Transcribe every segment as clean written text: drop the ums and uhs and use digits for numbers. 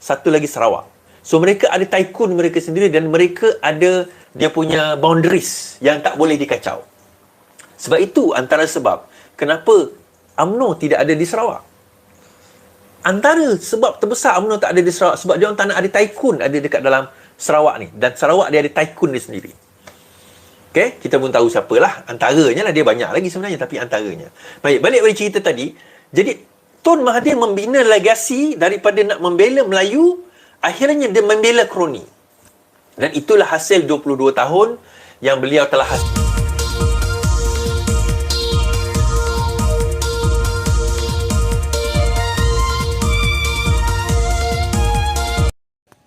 satu lagi Sarawak. So mereka ada tycoon mereka sendiri dan mereka ada dia punya boundaries yang tak boleh dikacau. Sebab itu antara sebab kenapa UMNO tidak ada di Sarawak. Antara sebab terbesar UMNO tak ada di Sarawak sebab dia orang tak nak ada tycoon ada dekat dalam Sarawak ni. Dan Sarawak dia ada tycoon dia sendiri. Okay, kita pun tahu siapalah. Antaranya lah, dia banyak lagi sebenarnya, tapi antaranya. Baik, balik pada cerita tadi. Jadi, Tun Mahathir membina legasi daripada nak membela Melayu, akhirnya dia membela kroni. Dan itulah hasil 22 tahun yang beliau telah hasil.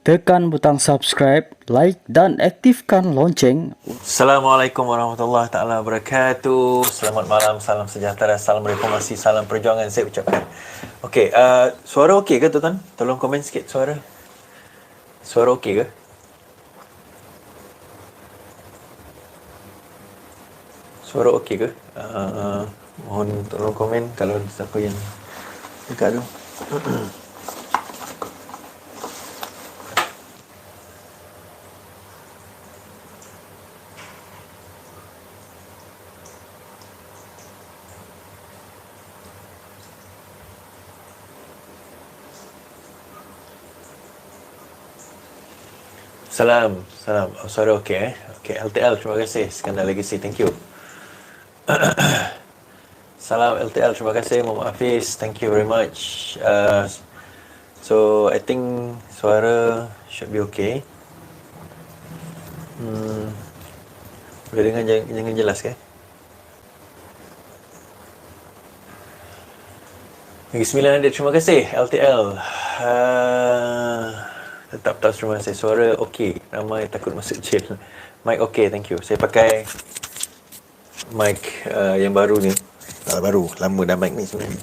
Tekan butang subscribe, like dan aktifkan lonceng. Assalamualaikum warahmatullahi taala wabarakatuh. Selamat malam, salam sejahtera, salam reformasi, salam perjuangan saya ucapkan. Okey, suara okey ke tuan-tuan? Tolong komen sikit suara. Suara okey ke? Suara okey ke? Mohon tolong komen kalau siapa yang dekat tu. Salam. Oh, suara okey Okey, LTL, terima kasih. Skandal Legacy, thank you. Salam LTL, terima kasih. Muhammad Hafiz, thank you very much. So, I think suara should be okay. Boleh dengar jangan jelas ke? Lagi 900, terima kasih LTL. Tetap terima kasih. Suara okey. Ramai takut masuk jail. Mic okey, thank you. Saya pakai mic yang baru ni. Baru, lama dah mic ni sebenarnya.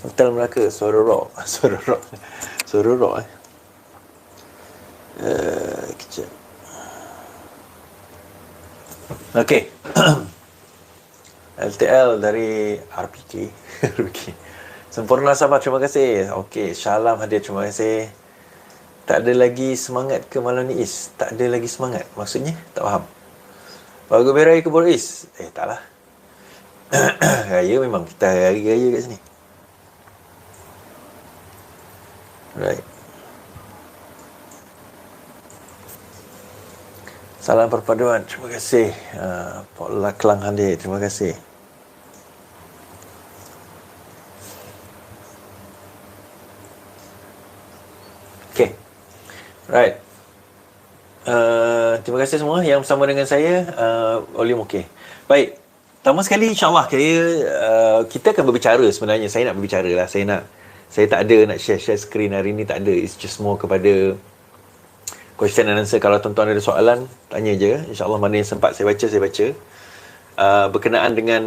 Hotel Melaka, suara rock. Suara rock kejap. Okey. LTL dari RPK. Sempurna Sabah, terima kasih. Okey, Syalam hadir, terima kasih. Tak ada lagi semangat ke malam ni, Is? Tak ada lagi semangat? Maksudnya? Tak faham. Bagus berai ke Boris? Taklah. Raya memang kita hari raya kat sini. Right. Salam perpaduan, terima kasih. Paula Kelang hadir, terima kasih. Okay. Right. Terima kasih semua yang bersama dengan saya. Volume okey. Baik. Pertama sekali insyaAllah kita akan berbicara sebenarnya. Saya nak berbicara lah. Saya tak ada nak share screen hari ni, tak ada. It's just more kepada question and answer. Kalau tuan-tuan ada soalan, tanya je. InsyaAllah mana yang sempat saya baca. Berkenaan dengan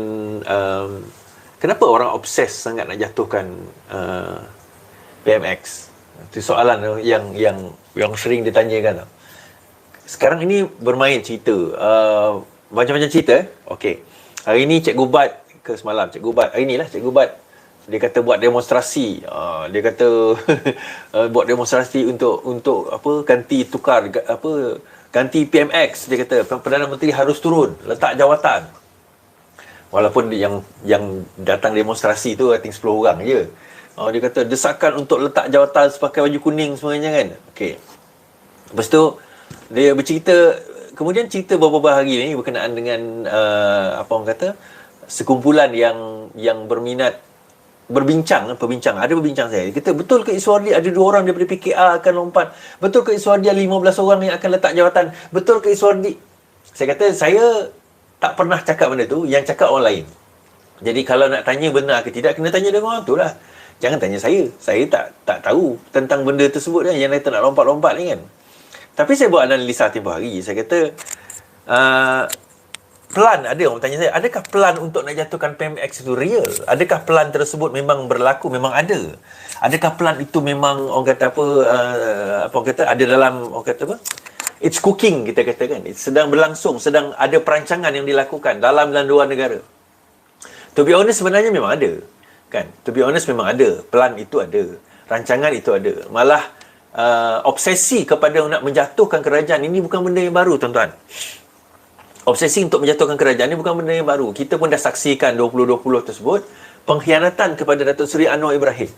kenapa orang obses sangat nak jatuhkan PMX. Itu soalan yang sering ditanyakan. Sekarang ini bermain cerita. Macam-macam cerita. Okey. Hari ni Cikgu Bat ke semalam Cikgu Bat. Hari ni lah Cikgu Bat. Dia kata buat demonstrasi. Dia kata buat demonstrasi untuk apa, ganti PMX. Dia kata Perdana Menteri harus turun, letak jawatan. Walaupun yang datang demonstrasi tu I think 10 orang je. Dia kata desakan untuk letak jawatan sepakai baju kuning sebenarnya kan. Okey. Lepas tu dia bercerita, kemudian cerita beberapa hari ni berkenaan dengan apa orang kata, sekumpulan yang berminat berbincang saya. Dia kata betul ke Iswardi ada 2 orang daripada PKR akan lompat? Betul ke Iswardi ada 15 orang yang akan letak jawatan? Betul ke Iswardi? Saya kata saya tak pernah cakap benda tu, yang cakap orang lain. Jadi kalau nak tanya benar ke tidak, kena tanya dengan orang tu lah. Jangan tanya saya. Saya tak tahu tentang benda tersebut kan, yang kata nak lompat-lompat ni kan. Tapi saya buat analisa tempoh hari. Saya kata plan ada, orang tanya saya, adakah plan untuk nak jatuhkan PMX itu real? Adakah plan tersebut memang berlaku? Memang ada. Adakah plan itu memang orang kata ada dalam orang kata apa? It's cooking, kita katakan. It's sedang berlangsung, sedang ada perancangan yang dilakukan dalam dan luar negara. To be honest sebenarnya memang ada. Kan? To be honest memang ada. Plan itu ada. Rancangan itu ada. Malah obsesi kepada nak menjatuhkan kerajaan ini bukan benda yang baru, tuan-tuan. Obsesi untuk menjatuhkan kerajaan ini bukan benda yang baru. Kita pun dah saksikan 2020 tersebut, pengkhianatan kepada Datuk Seri Anwar Ibrahim.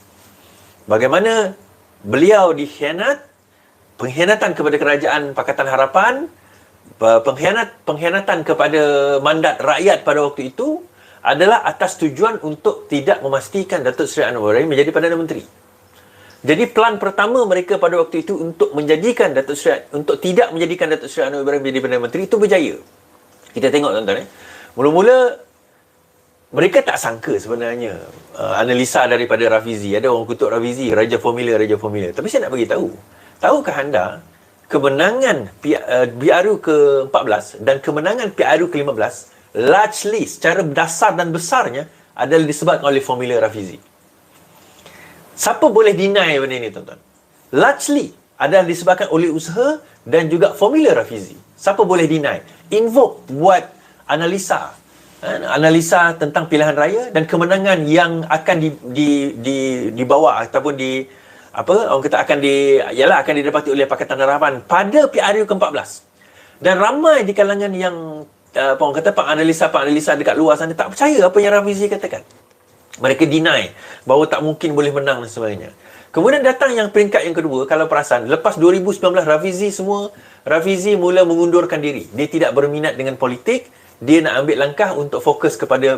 Bagaimana beliau dikhianat, pengkhianatan kepada kerajaan Pakatan Harapan, pengkhianatan kepada mandat rakyat pada waktu itu adalah atas tujuan untuk tidak memastikan Datuk Seri Anwar Ibrahim menjadi Perdana Menteri. Jadi plan pertama mereka pada waktu itu untuk tidak menjadikan Datuk Seri Anwar Ibrahim menjadi Perdana Menteri itu berjaya. Kita tengok, tuan-tuan. Mula-mula mereka tak sangka sebenarnya analisa daripada Rafizi. Ada orang kutuk Rafizi, Raja Formula. Tapi saya nak bagi tahu. Tahukah anda kemenangan PRU ke-14 dan kemenangan PRU ke-15 largely secara dasar dan besarnya adalah disebabkan oleh formula Rafizi. Siapa boleh deny benda ini, tuan-tuan? Largely adalah disebabkan oleh usaha dan juga formula Rafizi. Siapa boleh deny? Invoke buat analisa tentang pilihan raya dan kemenangan yang akan dibawa ataupun akan didapati oleh Pakatan Harapan pada PRU ke-14. Dan ramai di kalangan yang penganalisa dekat luar sana tak percaya apa yang Rafizi katakan. Mereka deny bahawa tak mungkin boleh menang dan sebagainya. Kemudian datang yang peringkat yang kedua, kalau perasan, lepas 2019 Rafizi mula mengundurkan diri. Dia tidak berminat dengan politik, dia nak ambil langkah untuk fokus kepada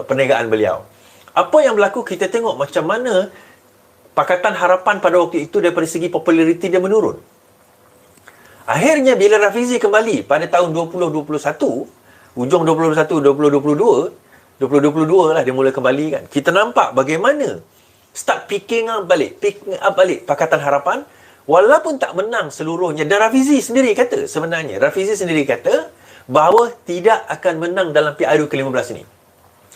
perniagaan beliau. Apa yang berlaku, kita tengok macam mana Pakatan Harapan pada waktu itu daripada segi populariti dia menurun. Akhirnya bila Rafizi kembali pada tahun 2021, ujung 2022 lah dia mula kembali kan. Kita nampak bagaimana start picking up balik Pakatan Harapan walaupun tak menang seluruhnya. Dan Rafizi sendiri kata bahawa tidak akan menang dalam PRU ke-15 ini.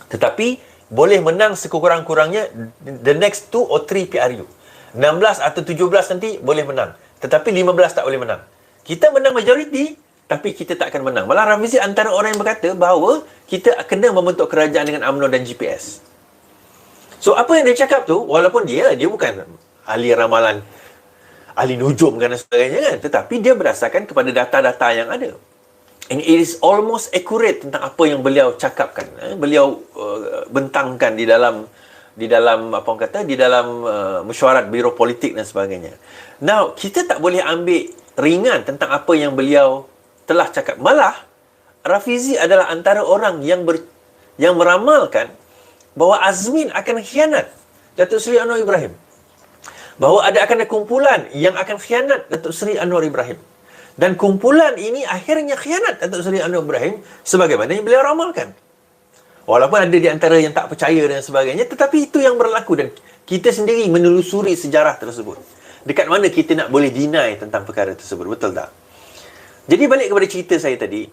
Tetapi boleh menang sekurang-kurangnya the next 2 or 3 PRU. 16 atau 17 nanti boleh menang. Tetapi 15 tak boleh menang. Kita menang majoriti, tapi kita tak akan menang. Malah Rafizi antara orang yang berkata bahawa kita kena membentuk kerajaan dengan UMNO dan GPS. So, apa yang dia cakap tu, walaupun dia bukan ahli ramalan, ahli nujum dan sebagainya kan, tetapi dia berdasarkan kepada data-data yang ada. And it is almost accurate tentang apa yang beliau cakapkan. Beliau bentangkan di dalam mesyuarat Biro Politik dan sebagainya. Now, kita tak boleh ambil ringan tentang apa yang beliau telah cakap. Malah, Rafizi adalah antara orang yang meramalkan bahawa Azmin akan khianat Datuk Seri Anwar Ibrahim. Bahawa akan ada kumpulan yang akan khianat Datuk Seri Anwar Ibrahim. Dan kumpulan ini akhirnya khianat Datuk Seri Anwar Ibrahim sebagaimana yang beliau ramalkan. Walaupun ada di antara yang tak percaya dan sebagainya, tetapi itu yang berlaku dan kita sendiri menelusuri sejarah tersebut. Dekat mana kita nak boleh deny tentang perkara tersebut, betul tak? Jadi balik kepada cerita saya tadi,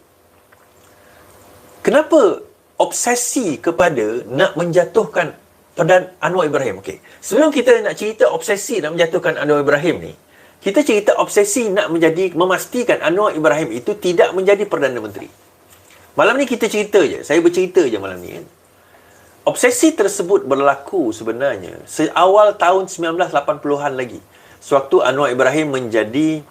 kenapa obsesi kepada nak menjatuhkan Perdana Anwar Ibrahim? Okey. Sebelum kita nak cerita obsesi nak menjatuhkan Anwar Ibrahim ni, kita cerita obsesi nak memastikan Anwar Ibrahim itu tidak menjadi Perdana Menteri. Malam ni kita cerita je, saya bercerita je malam ni kan. Obsesi tersebut berlaku sebenarnya seawal tahun 1980-an lagi. Sewaktu Anwar Ibrahim menjadi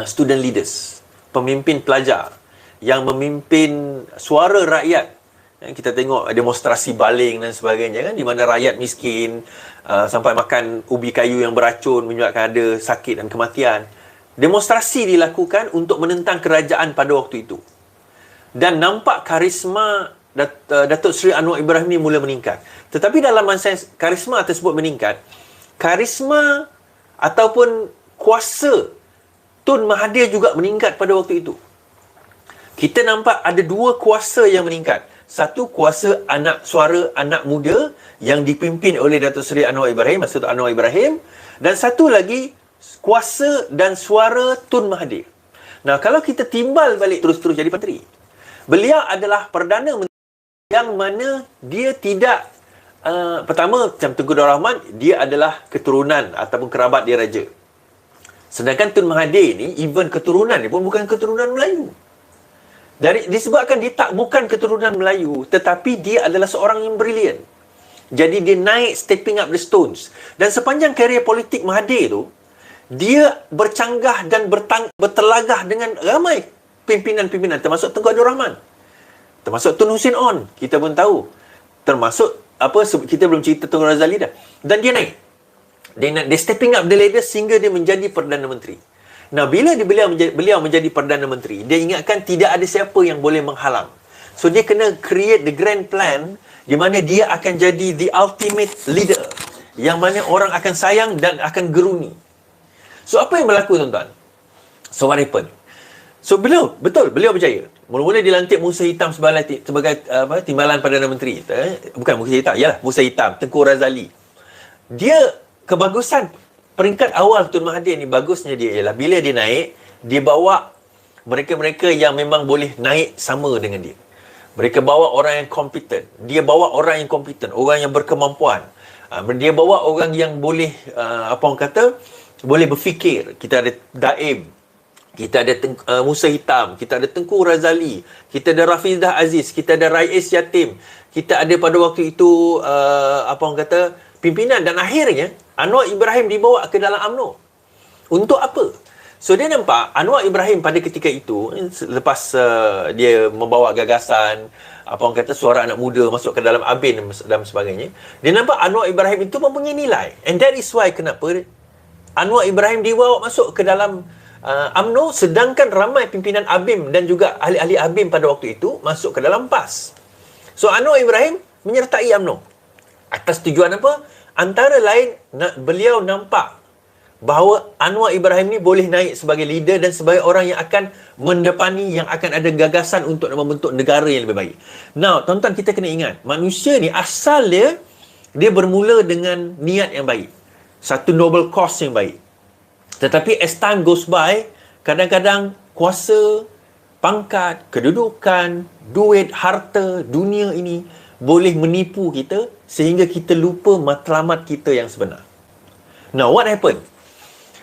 student leaders, pemimpin pelajar yang memimpin suara rakyat. Kita tengok demonstrasi baling dan sebagainya kan, di mana rakyat miskin sampai makan ubi kayu yang beracun menyebabkan ada sakit dan kematian. Demonstrasi dilakukan untuk menentang kerajaan pada waktu itu. Dan nampak karisma Datuk Seri Anwar Ibrahim ni mula meningkat. Tetapi dalam masa karisma tersebut meningkat, karisma ataupun kuasa Tun Mahathir juga meningkat pada waktu itu. Kita nampak ada dua kuasa yang meningkat. Satu, kuasa suara anak muda yang dipimpin oleh Datuk Seri Anwar Ibrahim, maksud Anwar Ibrahim. Dan satu lagi, kuasa dan suara Tun Mahathir. Nah, kalau kita timbal balik terus-terus jadi menteri, beliau adalah Perdana Menteri yang mana dia tidak, pertama, macam Tunku Dor Rahman, dia adalah keturunan ataupun kerabat dia raja. Sedangkan Tun Mahathir ni, even keturunan dia pun bukan keturunan Melayu. Disebabkan dia bukan keturunan Melayu, tetapi dia adalah seorang yang brilian. Jadi dia naik stepping up the stones. Dan sepanjang karier politik Mahathir tu, dia bercanggah dan bertelagah dengan ramai pimpinan-pimpinan, termasuk Tengku Abdul Rahman, termasuk Tun Hussein On, kita pun tahu, termasuk kita belum cerita Tun Razali dah. Dan dia naik. Dia stepping up the ladder sehingga dia menjadi Perdana Menteri. Nah, bila beliau menjadi Perdana Menteri, dia ingatkan tidak ada siapa yang boleh menghalang. So, dia kena create the grand plan di mana dia akan jadi the ultimate leader, yang mana orang akan sayang dan akan geruni. So, apa yang berlaku, tuan-tuan? So, what happened? So, beliau berjaya. Mula-mula dilantik Musa Hitam sebagai timbalan Perdana Menteri. Bukan Musa Hitam, yalah, Musa Hitam, Tengku Razali. Dia, kebagusan peringkat awal Tun Mahathir ni, bagusnya dia ialah bila dia naik, dia bawa mereka-mereka yang memang boleh naik sama dengan dia. Mereka bawa orang yang kompeten. Dia bawa orang yang kompeten, orang yang berkemampuan. Dia bawa orang yang boleh, boleh berfikir. Kita ada Daim, kita ada Musa Hitam, kita ada Tengku Razali, kita ada Rafidah Aziz, kita ada Rais Yatim, kita ada pada waktu itu pimpinan, dan akhirnya Anwar Ibrahim dibawa ke dalam UMNO. Untuk apa? So, dia nampak Anwar Ibrahim pada ketika itu, lepas dia membawa gagasan, suara anak muda masuk ke dalam ABIN dan sebagainya, dia nampak Anwar Ibrahim itu mempunyai nilai. And that is why kenapa Anwar Ibrahim dibawa masuk ke dalam UMNO, sedangkan ramai pimpinan ABIM dan juga ahli-ahli ABIM pada waktu itu masuk ke dalam PAS. So, Anwar Ibrahim menyertai UMNO. Atas tujuan apa? Antara lain, beliau nampak bahawa Anwar Ibrahim ni boleh naik sebagai leader dan sebagai orang yang akan mendepani, yang akan ada gagasan untuk membentuk negara yang lebih baik. Now, tuan-tuan, kita kena ingat, manusia ni asal dia bermula dengan niat yang baik. Satu noble cause yang baik. Tetapi as time goes by, kadang-kadang kuasa, pangkat, kedudukan, duit, harta, dunia ini boleh menipu kita sehingga kita lupa matlamat kita yang sebenar. Now, what happened?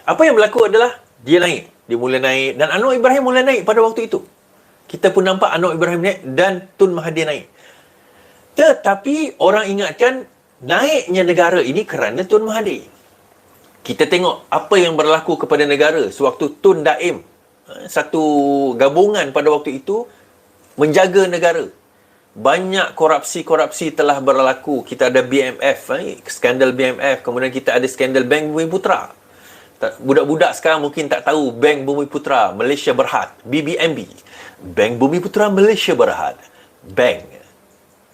Apa yang berlaku adalah dia naik. Dia mula naik dan Anwar Ibrahim mula naik pada waktu itu. Kita pun nampak Anwar Ibrahim naik dan Tun Mahathir naik. Tetapi orang ingatkan naiknya negara ini kerana Tun Mahathir. Kita tengok apa yang berlaku kepada negara sewaktu Tun Daim, satu gabungan pada waktu itu, menjaga negara. Banyak korupsi-korupsi telah berlaku. Kita ada BMF, skandal BMF. Kemudian kita ada skandal Bank Bumi Putra. Budak-budak sekarang mungkin tak tahu Bank Bumi Putra Malaysia Berhad, BBMB. Bank Bumi Putra Malaysia Berhad, bank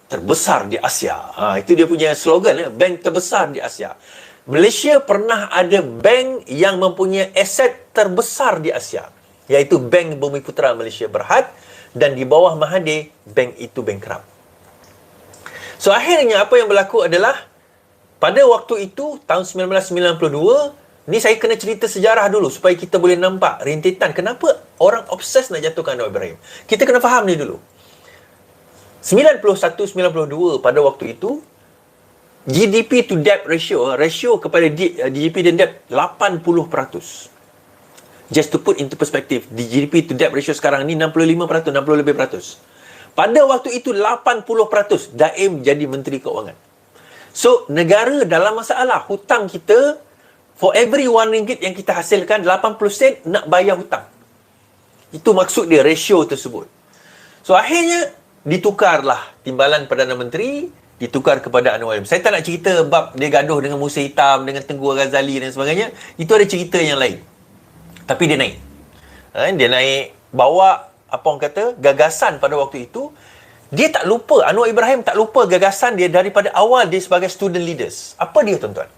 terbesar di Asia. Itu dia punya slogan, bank terbesar di Asia. Malaysia pernah ada bank yang mempunyai aset terbesar di Asia, iaitu Bank Bumi Putra Malaysia Berhad, dan di bawah Mahathir, bank itu bankrupt. So, akhirnya apa yang berlaku adalah pada waktu itu, tahun 1992, ni saya kena cerita sejarah dulu supaya kita boleh nampak rintitan kenapa orang obses nak jatuhkan Anwar Ibrahim. Kita kena faham ni dulu. 91-92 pada waktu itu, GDP to debt ratio kepada GDP dan debt 80%. Just to put into perspective, di GDP to debt ratio sekarang ni 65%, 60 lebih peratus. Pada waktu itu 80%, Daim jadi Menteri Keuangan. So, negara dalam masalah. Hutang kita, for every RM1 yang kita hasilkan, 80 sen nak bayar hutang. Itu maksud dia, ratio tersebut. So, akhirnya ditukarlah timbalan Perdana Menteri, ditukar kepada Anwar Ibrahim. Saya tak nak cerita bab dia gaduh dengan Musa Hitam, dengan Tengku Razali dan sebagainya. Itu ada cerita yang lain. Tapi dia naik. Dia naik, bawa gagasan pada waktu itu. Dia tak lupa, Anwar Ibrahim tak lupa gagasan dia daripada awal dia sebagai student leaders. Apa dia, tuan-tuan?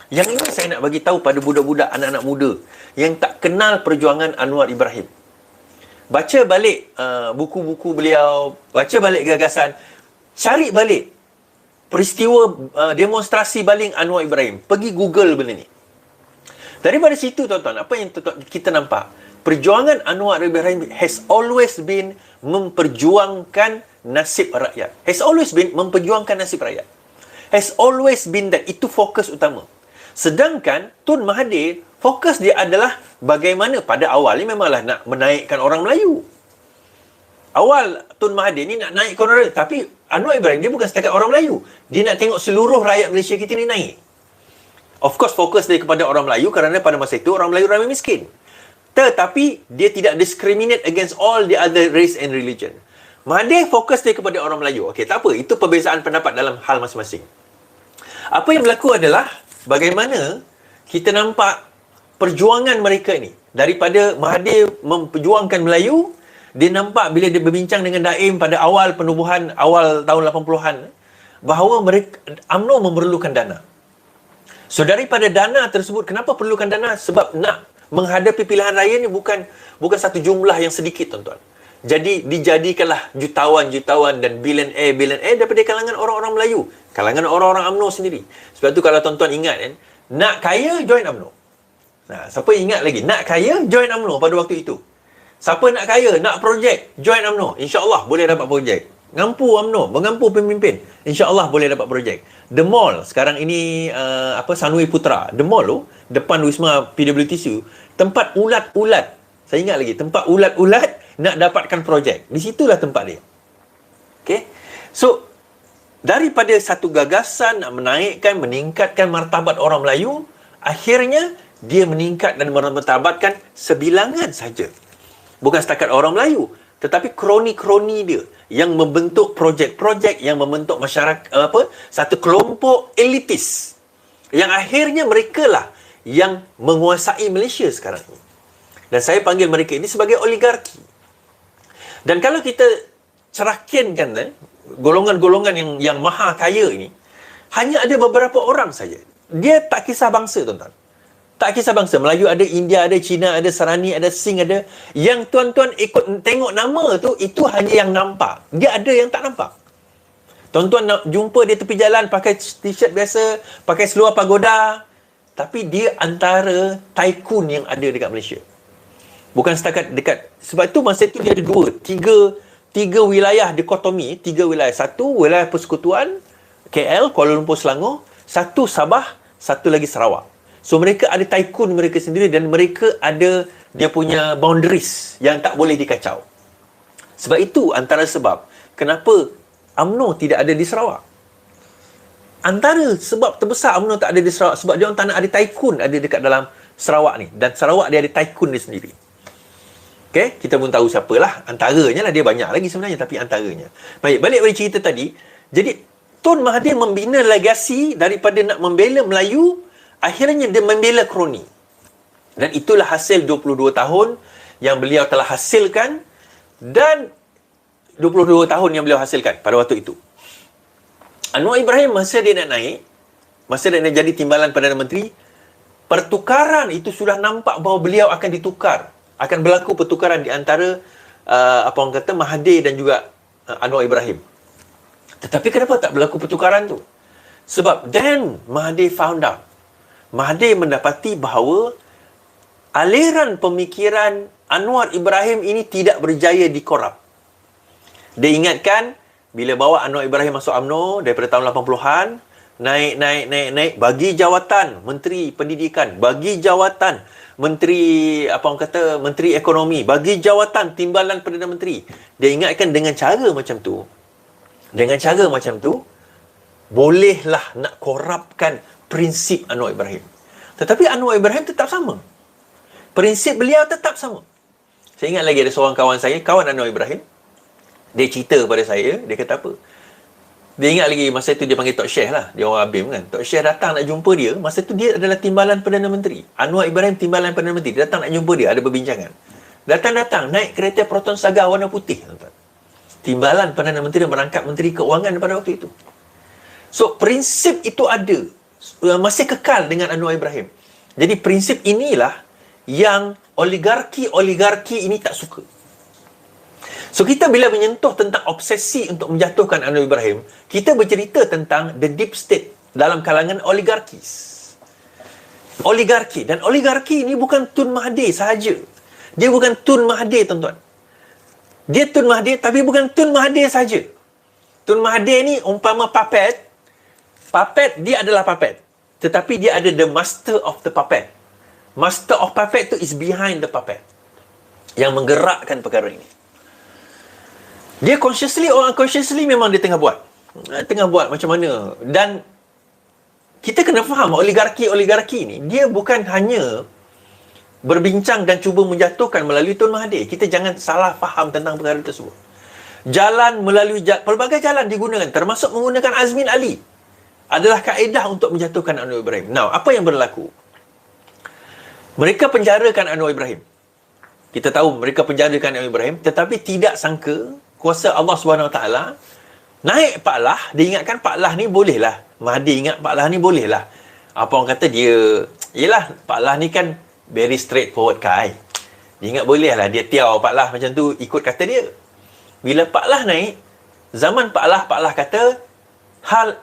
Yang ini saya nak bagi tahu pada budak-budak, anak-anak muda yang tak kenal perjuangan Anwar Ibrahim. Baca balik buku-buku beliau, baca balik gagasan, cari balik peristiwa demonstrasi baling Anwar Ibrahim. Pergi Google benda ni. Daripada situ, tuan-tuan, apa yang kita nampak? Perjuangan Anwar Ibrahim has always been memperjuangkan nasib rakyat. Has always been memperjuangkan nasib rakyat. Has always been that. Itu fokus utama. Sedangkan Tun Mahathir, fokus dia adalah bagaimana pada awalnya memanglah nak menaikkan orang Melayu. Awal Tun Mahathir ni nak naikkan orang Melayu. Tapi Anwar Ibrahim dia bukan setakat orang Melayu. Dia nak tengok seluruh rakyat Malaysia kita ni naik. Of course fokus dia kepada orang Melayu kerana pada masa itu orang Melayu ramai miskin. Tetapi dia tidak discriminate against all the other race and religion. Mahathir fokus dia kepada orang Melayu. Okey, tak apa. Itu perbezaan pendapat dalam hal masing-masing. Apa yang berlaku adalah bagaimana kita nampak perjuangan mereka ni. Daripada Mahathir memperjuangkan Melayu, dia nampak bila dia berbincang dengan Daim pada awal penubuhan, awal tahun 80-an, bahawa mereka, UMNO memerlukan dana. So daripada dana tersebut, kenapa perlukan dana? Sebab nak menghadapi pilihan raya ni bukan satu jumlah yang sedikit, tuan-tuan. Jadi dijadikanlah jutawan-jutawan dan billionaire daripada kalangan orang-orang Melayu, kalangan orang-orang UMNO sendiri. Sebab tu kalau tuan-tuan ingat kan, nak kaya join UMNO. Nah, siapa ingat lagi nak kaya join UMNO pada waktu itu? Siapa nak kaya, nak projek, join UMNO. InsyaAllah boleh dapat projek. Ngampu UMNO, mengampu pemimpin, InsyaAllah boleh dapat projek. The Mall sekarang ini Sunway Putra, The Mall tu depan Wisma PWTC, tempat ulat-ulat. Saya ingat lagi, tempat ulat-ulat nak dapatkan projek. Di situlah tempat dia. Okay. So daripada satu gagasan nak menaikkan, meningkatkan martabat orang Melayu, akhirnya dia meningkat dan memartabatkan sebilangan saja. Bukan setakat orang Melayu, tetapi kroni-kroni dia yang membentuk projek-projek, yang membentuk masyarakat, satu kelompok elitis, yang akhirnya mereka lah yang menguasai Malaysia sekarang ini. Dan saya panggil mereka ini sebagai oligarki. Dan kalau kita cerahkankan golongan-golongan yang maha kaya ini, hanya ada beberapa orang saja. Dia tak kisah bangsa, tuan-tuan. Tak kisah bangsa. Melayu ada, India ada, Cina ada, Sarani ada, Sing ada. Yang tuan-tuan ikut tengok nama tu, itu hanya yang nampak. Dia ada yang tak nampak. Tuan-tuan nak jumpa dia tepi jalan pakai t-shirt biasa, pakai seluar pagoda. Tapi dia antara tycoon yang ada dekat Malaysia. Bukan setakat dekat. Sebab tu masa itu dia ada tiga wilayah dikotomi. 3 wilayah. Satu wilayah persekutuan, KL, Kuala Lumpur, Selangor. Satu Sabah, satu lagi Sarawak. So mereka ada tycoon mereka sendiri dan mereka ada dia punya boundaries yang tak boleh dikacau. Sebab itu antara sebab kenapa UMNO tidak ada di Sarawak. Antara sebab terbesar UMNO tak ada di Sarawak sebab dia orang tak nak ada tycoon ada dekat dalam Sarawak ni. Dan Sarawak dia ada tycoon dia sendiri. Okay, kita pun tahu siapalah. Antaranya lah, dia banyak lagi sebenarnya, tapi antaranya. Baik, balik pada cerita tadi. Jadi, Tun Mahathir membina legasi daripada nak membela Melayu, akhirnya dia membela kroni. Dan itulah hasil 22 tahun yang beliau telah hasilkan, dan 22 tahun yang beliau hasilkan pada waktu itu. Anwar Ibrahim masa dia nak naik, masa dia nak jadi timbalan Perdana Menteri, pertukaran itu sudah nampak bahawa beliau akan ditukar. Akan berlaku pertukaran di antara orang kata Mahathir dan juga Anwar Ibrahim. Tetapi kenapa tak berlaku pertukaran tu? Sebab then Mahathir found out. Mahathir mendapati bahawa aliran pemikiran Anwar Ibrahim ini tidak berjaya dikorup. Dia ingatkan bila bawa Anwar Ibrahim masuk UMNO daripada tahun 80-an, naik, bagi jawatan Menteri Pendidikan, bagi jawatan Menteri Menteri Ekonomi, bagi jawatan Timbalan Perdana Menteri. Dia ingatkan dengan cara macam tu, bolehlah nak korupkan prinsip Anwar Ibrahim. Tetapi Anwar Ibrahim tetap sama. Prinsip beliau tetap sama. Saya ingat lagi ada seorang kawan saya, kawan Anwar Ibrahim. Dia cerita kepada saya, dia kata apa? Dia ingat lagi masa tu dia panggil Tok Syekh lah. Dia orang Abim kan. Tok Syekh datang nak jumpa dia. Masa tu dia adalah Timbalan Perdana Menteri. Anwar Ibrahim Timbalan Perdana Menteri. Dia datang nak jumpa dia. Ada perbincangan. Datang-datang. Naik kereta Proton Saga warna putih. Timbalan Perdana Menteri merangkap Menteri Keuangan pada waktu itu. So, prinsip itu ada. Masih kekal dengan Anwar Ibrahim. Jadi, prinsip inilah yang oligarki ini tak suka. So, kita bila menyentuh tentang obsesi untuk menjatuhkan Anwar Ibrahim, kita bercerita tentang the deep state dalam kalangan oligarkis. Oligarki. Dan oligarki ini bukan Tun Mahathir sahaja. Dia bukan Tun Mahathir, tuan-tuan. Dia Tun Mahathir, tapi bukan Tun Mahathir sahaja. Tun Mahathir ni umpama puppet. Puppet, dia adalah puppet. Tetapi dia ada the master of the puppet. Master of puppet tu is behind the puppet. Yang menggerakkan perkara ini. Dia consciously or unconsciously memang dia tengah buat macam mana. Dan kita kena faham oligarki ni, dia bukan hanya berbincang dan cuba menjatuhkan melalui Tun Mahathir. Kita jangan salah faham tentang perkara tersebut. Pelbagai jalan digunakan, termasuk menggunakan Azmin Ali, adalah kaedah untuk menjatuhkan Anwar Ibrahim. Now, apa yang berlaku? Mereka penjarakan Anwar Ibrahim. Kita tahu mereka penjarakan Anwar Ibrahim, tetapi tidak sangka kuasa Allah SWT naik Pak Lah. Dia ingatkan Pak Lah ni bolehlah. Mahathir ingat Pak Lah ni bolehlah. Apa orang kata dia, yelah Pak Lah ni kan very straightforward guy. Dia ingat bolehlah, dia tiaw Pak Lah macam tu, ikut kata dia. Bila Pak Lah naik, zaman Pak Lah kata, hal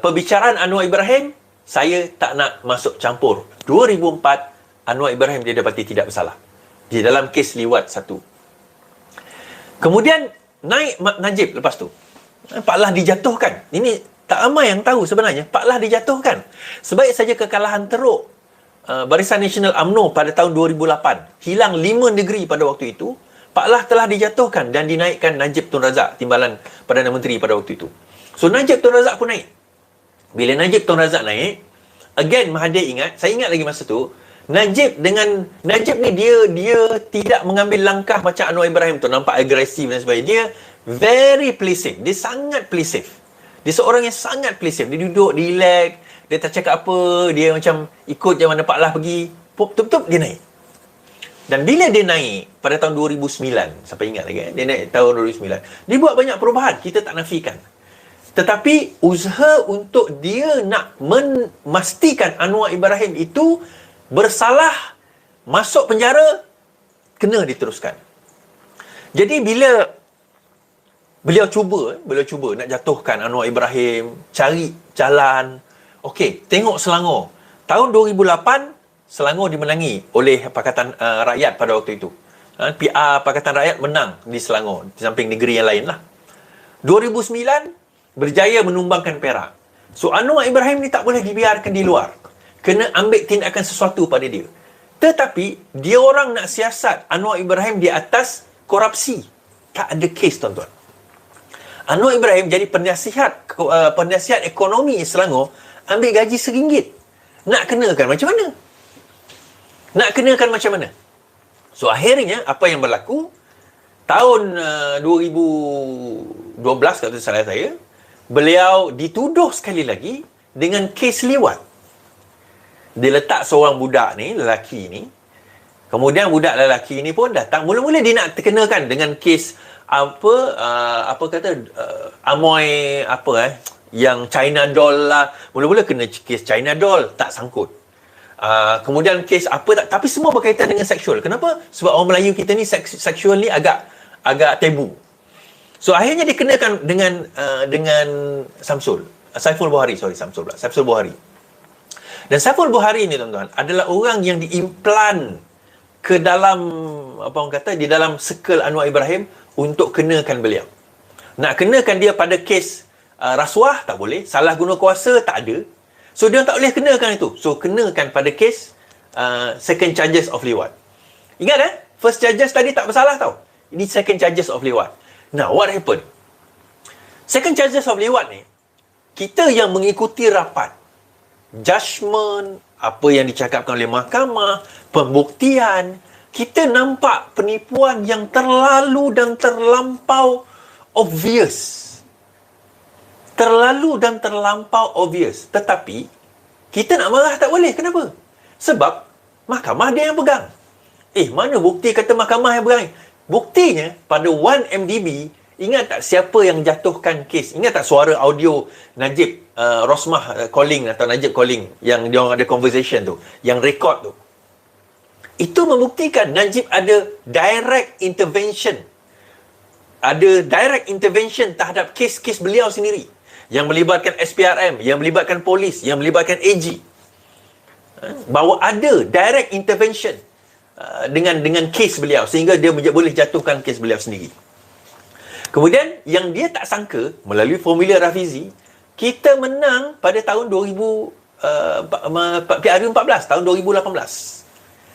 perbicaraan Anwar Ibrahim, saya tak nak masuk campur. 2004, Anwar Ibrahim dia dapati tidak bersalah di dalam kes liwat 1. Kemudian naik Najib lepas tu. Pak Lah dijatuhkan. Ini tak ramai yang tahu sebenarnya. Pak Lah dijatuhkan. Sebaik saja kekalahan teruk Barisan Nasional UMNO pada tahun 2008. Hilang 5 negeri pada waktu itu. Pak Lah telah dijatuhkan dan dinaikkan Najib Tun Razak, Timbalan Perdana Menteri pada waktu itu. So Najib Tun Razak pun naik. Bila Najib Tun Razak naik, again Mahathir ingat, saya ingat lagi masa tu, Najib ni dia tidak mengambil langkah macam Anwar Ibrahim tu, nampak agresif dan sebagainya. Dia very pleasing. Dia sangat pleasing. Dia seorang yang sangat pleasing. Dia duduk, dia relax, dia tak cakap apa, dia macam ikut je mana Pak Lah pergi. Tup-tup dia naik. Dan bila dia naik pada tahun 2009, sampai ingat lagi, dia naik tahun 2009, dia buat banyak perubahan, kita tak nafikan. Tetapi usaha untuk dia nak memastikan Anwar Ibrahim itu bersalah, masuk penjara, kena diteruskan. Jadi bila beliau cuba nak jatuhkan Anwar Ibrahim, cari jalan. Okey, tengok Selangor. Tahun 2008, Selangor dimenangi oleh Pakatan Rakyat pada waktu itu. PR Pakatan Rakyat menang di Selangor, di samping negeri yang lain lah. 2009, berjaya menumbangkan Perak. So Anwar Ibrahim ni tak boleh dibiarkan di luar. Kena ambil tindakan sesuatu pada dia. Tetapi dia orang nak siasat Anwar Ibrahim di atas korupsi. Tak ada kes, tuan-tuan. Anwar Ibrahim jadi penasihat ekonomi Selangor, ambil gaji RM1. Nak kenakan macam mana? So akhirnya apa yang berlaku? Tahun 2012 kalau tak salah saya, beliau dituduh sekali lagi dengan kes liwat. Dia letak seorang budak ni, lelaki ni. Kemudian budak lelaki ni pun datang. Mula-mula dia nak terkenakan dengan kes Amoy yang China Doll lah. Mula-mula kena kes China Doll, tak sangkut. Kemudian kes tapi semua berkaitan dengan seksual. Kenapa? Sebab orang Melayu kita ni seksual ni agak tabu. So akhirnya dikenakan dengan Saiful Buhari. Dan Saiful Buhari ni, tuan-tuan, adalah orang yang diimplan ke dalam di dalam circle Anwar Ibrahim untuk kenakan beliau. Nak kenakan dia pada kes rasuah tak boleh, salah guna kuasa tak ada. So dia tak boleh kenakan itu. So kenakan pada kes second charges of liwat. Ingat first charges tadi tak bersalah tau. Ini second charges of liwat. Now what happened? Second charges of liwat ni, kita yang mengikuti rapat, judgement, apa yang dicakapkan oleh mahkamah, pembuktian, kita nampak penipuan yang terlalu dan terlampau obvious. Tetapi kita nak marah tak boleh. Kenapa? Sebab mahkamah dia yang pegang. Mana bukti kata mahkamah yang pegang? Buktinya pada 1MDB, ingat tak siapa yang jatuhkan kes? Ingat tak suara audio Najib Rosmah calling atau Najib calling yang dia orang ada conversation tu, yang record tu? Itu membuktikan Najib ada direct intervention. Terhadap kes-kes beliau sendiri, yang melibatkan SPRM, yang melibatkan polis, yang melibatkan AG. Bahawa ada direct intervention dengan kes beliau, sehingga dia boleh jatuhkan kes beliau sendiri. Kemudian yang dia tak sangka, melalui formula Rafizi, kita menang pada tahun PRU 14, tahun 2018.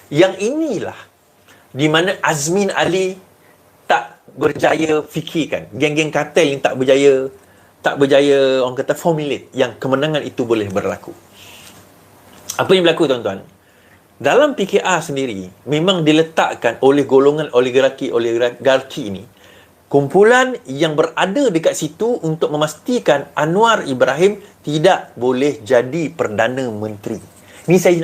Yang inilah di mana Azmin Ali tak berjaya fikirkan, geng-geng kartel yang tak berjaya tak berjaya orang kata formulate yang kemenangan itu boleh berlaku. Apa yang berlaku tuan-tuan? Dalam PKR sendiri memang diletakkan oleh golongan oligarki ini kumpulan yang berada dekat situ untuk memastikan Anwar Ibrahim tidak boleh jadi Perdana Menteri. Ni saya